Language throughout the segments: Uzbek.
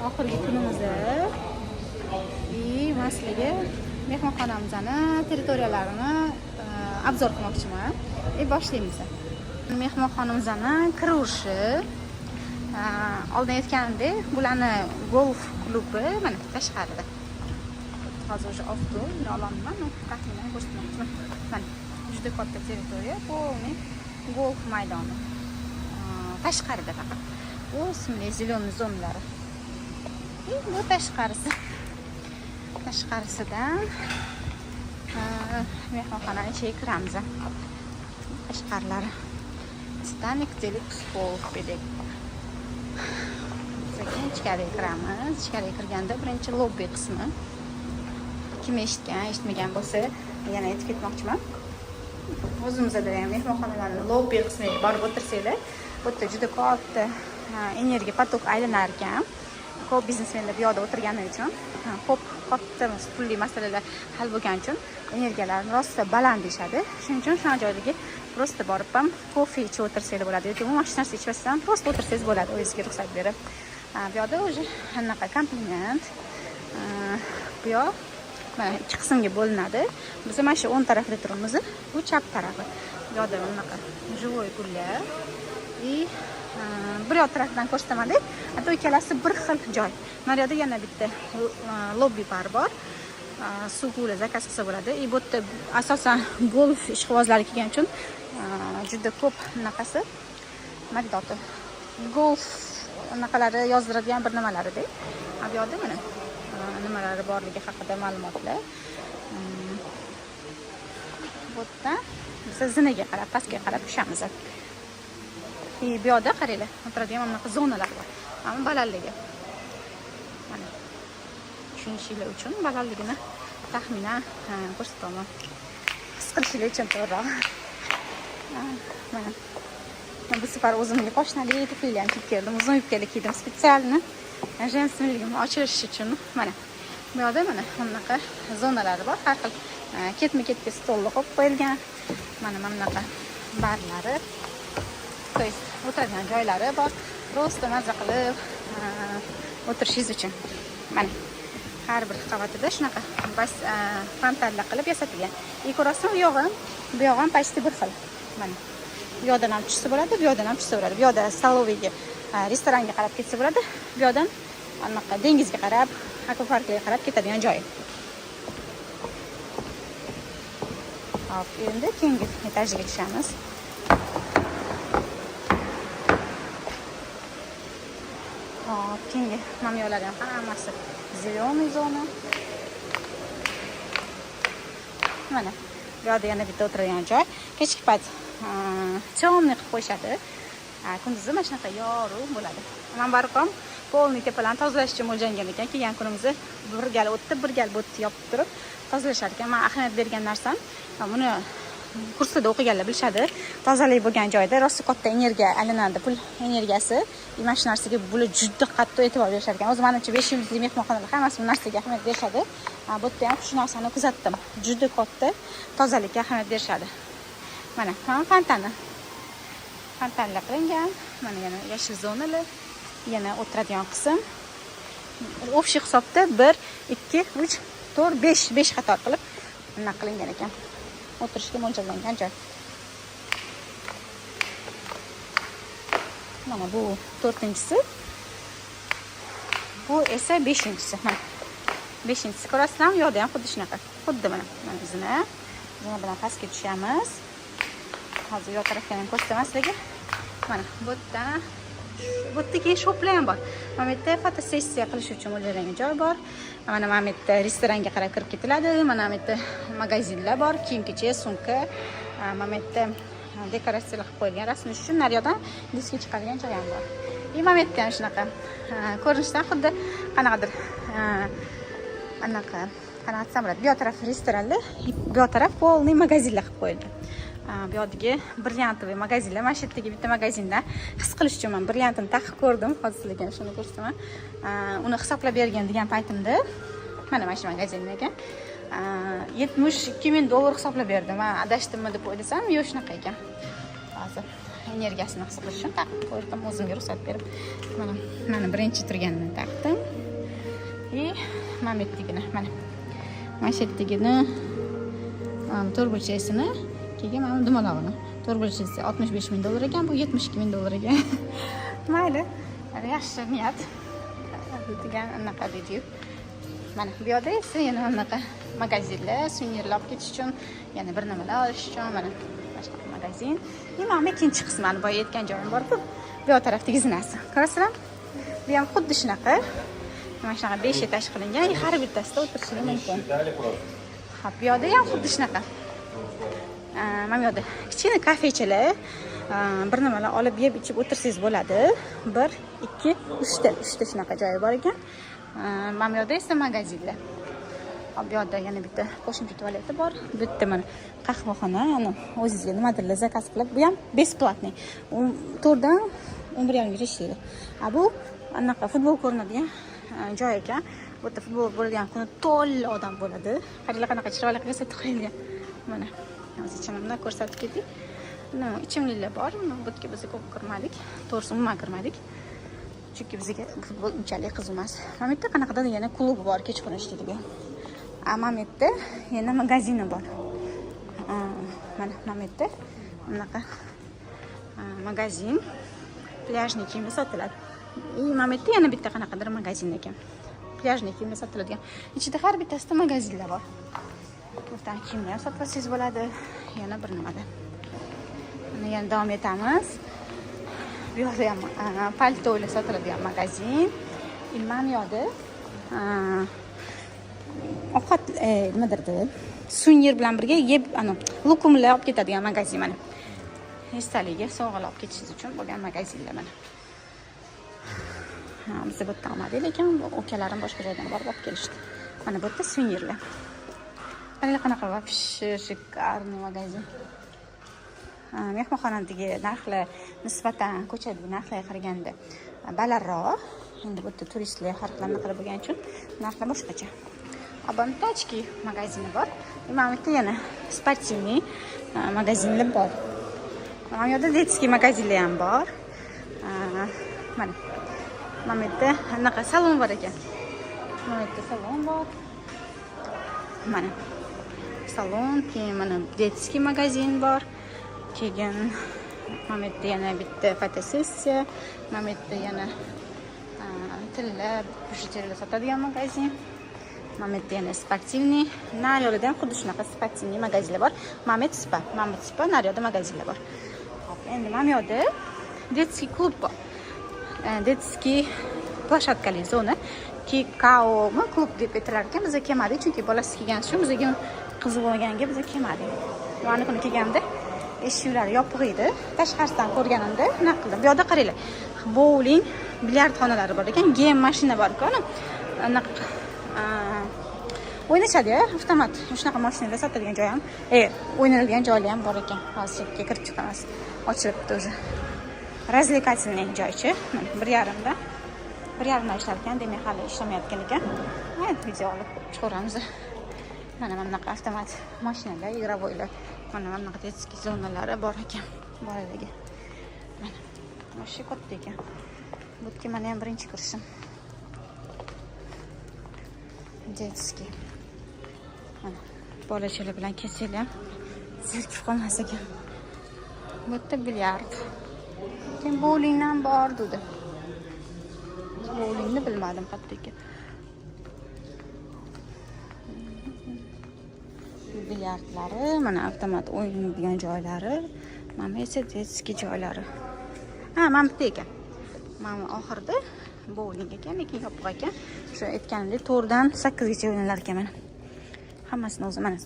oxirgi kunimizni mana sizlarga mehmonxonamizni territoriyalarini obzor qilmoqchiman. Boshlaymiz. Mehmonxonamizni kirishi oldin aytganimdek, bularni golf klubi mana tashqarida. Hozir o'sha avto ololmayman, taxminan ko'rsatmoqchiman. Mana juda katta territoriya, полный golf maydoni. Tashqarida faqat. O'simli zelen zonalari. Bu tashqarisi. Tashqarisidan mehmonxonaning ichiga kiramiz. Tashqarilari Titanic Deluxe Golf bedek. Sekin ichkariga kiramiz. Ichkariga kirganda birinchi lobbi qismi. Kim eshitgan, eshitmagan bo'lsa, yana aytib ketmoqchiman. O'zimizda ham mehmonxonalarning lobbi qismiga borib o'tirsanglar, bu yerda juda katta energiya potok aylanar ekan. Ko'p biznesmenlar bu yerda o'tirgani uchun, ko'p katta pulli masalalar hal bo'lgani uchun energiyalar rosa baland deyshadi. Shuning uchun shu joylarga prosta borib ham kofe ichib o'tirsanglar bo'ladi. Yoki umuman hech narsa ichmasdan prosta o'tirsangiz bo'ladi, o'zingizga ruxsat berib. Bu yerda o'zi anaqa kompliment. Bu yer mana ikki qismga bo'linadi. Biz mana shu o'ng tarafda turibmiz. Bu chap tarafi. Bu yerda anaqa живой gullar. Bir yoq tarafdan ko'rsataman-da. Hatto ikkalasi bir xil joy. Mana yerda yana bitta lobbi bar bor. Suvga zakaz qilsa bo'ladi. Bu yerda asosan golf ishqibozlari kelgan uchun juda ko'p anaqasi magdoti. Golf anaqalari yozdiradigan bir nimalarida. Bu yerda mana nimalari borligi haqida ma'lumotlar. Bu yerda biz zinaga qarab, pastga qarab tushamiz. Bu yerda qaranglar, o'tiradigan mana bunaqa zonalar bor. Mana balandligi. Mana tushunishingiz uchun balandligini taxminan ko'rsataman. His qilishingiz uchun to'g'riroq. Mana bu safar o'zimga poshnali tuflilarni kiyib keldim. Uzun yubkali kiydim spesialni. Jensimligimni ochirish uchun mana bu yerda mana bunaqa zonalari bor. Har xil ketma-ketga stollar qo'yib qo'yilgan. Mana bunaqa barlari. To есть o'tiradigan joylari bor. Prosta mazza qilib o'tirishingiz uchun. Mana har bir qavatida shunaqa bas frontallar qilib yasatilgan. Ko'rasizmi, bu yo'g'im почти bir xil. Mana bu yoqdan ham tushsa bo'ladi, bu yoqdan ham tushsa bo'ladi. Bu yoqda staloviga, restoranga qarab ketsa bo'ladi. Bu yoqdan anaqa dengizga qarab, akvaparkga qarab ketadigan joy. Hop, endi keyingi etajga tushamiz. Keyingi mamyolar ham hammasi zeleный zona. Mana bu yerda yana bitta o'tiradigan joy. Kechki payt temniy qilib qo'yishadi. Kunduzi mana shunaqa yorug' bo'ladi. Men barqam polni tepalarni tozalash uchun mo'ljallangan ekan. Kelgan kunimizni bir gal o'tdi, bir gal bo'tni yopib turib tozalashar ekan. Men ahamiyat bergan narsam buni kursida o'qiganlar bilishadi. Tozalik bo'lgan joyda rosa katta energiya aylanadi. Pul energiyasi mana shu narsaga bular juda qattiq e'tibor berishar ekan. O'zim menimcha 5 yulduzli mehmonxonalar hammasi bu narsaga ahamiyat berishadi. Bu yerda ham shu narsani kuzatdim. Juda katta tozalikka ahamiyat berishadi. Mana fontani. Fontanlar qilingan. Mana yana yashil zonalar, yana o'tiradigan qism. Общий hisobda 1 2 3 4 5 qator qilib nima qilingan ekan. O'tirishga mo'ljallangan joy. Mana bu 4-inchisi. Bu esa 5-inchisi. Mana 5-inchisi. Ko'rasizlarmi? Yo'qda ham xuddi shunaqa. Xuddi mana bizning. Buni bilan pastga tushamiz. Hozir yo'q tarafga ham ko'rsataman sizlarga. Mana bu yerda keyin shoplar ham bor. Mana bu yerda fotosessiya qilish uchun mo'ljallangan joy bor. Mana bu yerda restoranga qarab kirib ketiladi. Mana bu yerda magazinlar bor, kiyim-kechak, sumka. Mana bu yerda dekoratsiyalar qilib qo'yilgan, rasmiy uchun naryoqdan diska chiqargan joy ham bor. Mana bu yerda ham shunaqa ko'rinishdan xuddi qanaqadir anaqa qanaqa desam bo'ladi. Bu yoq taraf restoranlar, bu yoq taraf polniy magazinlar qilib qo'yilgan. Bu yoqdagi brilliantli magazinlar, mana shu yerdagi bitta magazindan his qilish uchun men brilliantini taqib ko'rdim. Hozir sizlarga shuni ko'rsataman. Uni hisoblab bergan degan paytimda mana shu magazindan ekan. $72,000 hisoblab berdim. Men adashdimmi deb o'ylasam, yo'q shunaqa ekan. Hozir energiyasini hisoblash uchun taqib ko'rdim, o'zimga ruxsat berib. Mana birinchi turganini taqdim. Mametligini mana. Mana shu yerdigini to'rtburchakini keyin mana dumalog'ini. To'rtburchakisi $65,000 ekan, bu $72,000 ekan. Mayli. Yaxshi niyat. Degan anaqa video. Mana bu yerda esa yana anaqa magazinlar, suvenirlar olib ketish uchun, yana bir nimalar olish uchun mana boshqa magazin. Mana ikkinchi qismini boya aytgan joyim bor-ku. Bu yoq tarafdagi zinasi. Ko'rasizlar? Bu ham xuddi shunaqa. Mana shunaqa 5 etaj qilingan, har bittasida o'tirishingiz mumkin. Xo'p, bu yerda ham xuddi shunaqa. Mana bu yerda kichkina kafechalar, bir nimalar olib yeb ichib o'tirsangiz bo'ladi. 1, 2, 3 ta shunaqa joyi bor ekan. Mana bu yerda esa magazinlar. Bu yerda yana bitta qo'shimcha tualeti bor. Bitta mana qahvaxona, o'zingizga nimadirlar zakaz qilib, bu ham besplatniy. 4 dan 11:30 ishlaydi. Bu anaqa futbol ko'rinadigan joy ekan. Bu yerda futbol bo'lgan kuni to'la odam bo'ladi. Qaranglar qanaqa chiroyli qilib ko'rsatib qo'yilgan. Mana hozir ichimimdan ko'rsatib ketdik. Ichimliklar bor. Bu yerga biz ko'p kirmadik. To'g'risi umuman kirmadik. Chunki bizga futbol unchalik qiziq emas. Mana bu yerda qanaqadir yana klubi bor, kechqurun ishlaydigan. Mana bu yerda yana magazini bor. Mana bu yerda bunaqa magazin, plyajniy kiyimlar sotiladi. Mana bu yerda yana bitta qanaqadir magazin ekan. Plyajniy kiyimlar sotiladigan. Ichida har bittasida magazinlar bor. O'rtan kiyimlar sotib olsangiz bo'ladi. Yana bir nimada. Mana yana davom etamiz. Bu yerda ham paltolar sotiladigan magazin. Mana bu yerda ovqat nimadirdi? Suvenir bilan birga yeb, lukumlar olib ketadigan magazin mana. Esdaligiga sovg'alar olib ketishingiz uchun bo'lgan magazinlar mana. Biz bu yerda olmadik, lekin ukalarim boshqa joydan borib olib kelishdi. Mana bu yerda suvenirlar. Qanaqa вообще шикарный magazin. Mehmonxonadagi narxlar nisbatan ko'chadagi narxlarga qaraganda balandroq. Endi bu yerda turistlar har qanday qilib bo'lgani uchun narxlar boshqacha. Tachki magazini bor. Mana bu yerda yana sportivniy magazinlar bor. Mana bu yerda detskiy magazinlar ham bor. Mana bu yerda anaqa salon bor ekan. Mana bu yerda salon bor. Mana salon, keyin mana detskiy magazin bor. Keyin mana bu yerda yana bitta fotosessiya, mana bu yerda yana tillar, bijuteriyalar sotadigan magazin. Mana bu yerda yana sportivniy, naryoqda ham xuddi shunaqa sportivniy magazinlar bor. Mana bu spa, naryoqda magazinlar bor. Hop, endi mana bu yerda detskiy klub bor. Detskiy plashatkali zona. Kikaomi klub deb aytilar ekan. Biz kelmadik, chunki bolasi kelgani uchun bizga qiziq bo'lganiga biz kelmadik. Mana kuni kelganda eshiklari yopiq edi. Tashqarisidan ko'rganimda nima qildim? Bu yerda qaranglar. Bowling, bilyard xonalari bor ekan, game mashina bor-ku, anaqa o'ynashadi, avtomat. Shunaqa mashinalar sotadigan joy ham, o'ynaladigan joylar ham bor ekan. Hozir kirib chiqamiz. Ochilibdi o'zi. Razlikательный joychi. Mana 1:30 da. 1:30 da ishlar ekan, demak hali ishlamayotgan ekan. Mana video olib chiqaramiz. Mana bunaqa avtomat mashinalar, игровойlar. Mana bunaqa detskiy zonalari bor ekan. Bolalarga. Mana. Mashina katta ekan. Bu yerga mana ham birinchi kirishim. Detskiy. Mana bolachalar bilan kelsanglar zerikib qolmas ekan. Bu yerda bilyard. Keyin bowling ham bor dedi. Bowlingni bilmadim qayerda ekan. Bilyardlari, mana avtomat o'ynaydigan joylari, mana esa detskiy joylari. Mana bitta ekan. Mana oxirida bowling ekan, lekin yopiq ekan. O'sha aytganimdek 4 dan 8 gacha o'ynalar ekan mana. Hammasini o'zi mana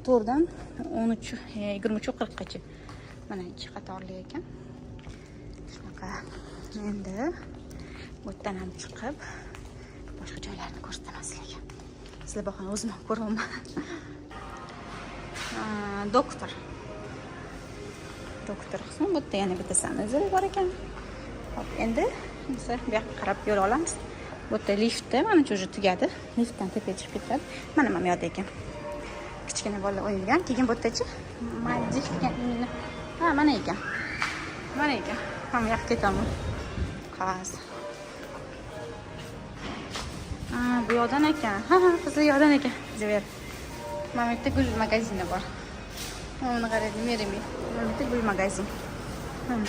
4 dan 13, 23-40 gacha. Mana ikki qatorli ekan. Shunaqa. Endi bu yerdan ham chiqib boshqa joylarni ko'rsataman sizlarga. Sizlar boqani o'zim ham ko'raman. Doktor qismi bu yerda yana bitta sanuzil bor ekan. Hop, endi biz bu yoqqa qarab yo'l olamiz. Bu yerda liftda mana shu tugadi. Liftdan tepaga chiqib ketadi. Mana bu yerda ekan. Kichkina bolalar o'ynagan. Keyin bu yerdachi majik degan mana ekan. Mana ekan. Ham yoqqa ketaman. Qaz. bu yoqdan ekan. Ha, qizlar yoqdan ekan. Zever. Mana bu yerda gul magazini bor. Mana qarang, merimi. Mana bu yerda gul magazin. Mana.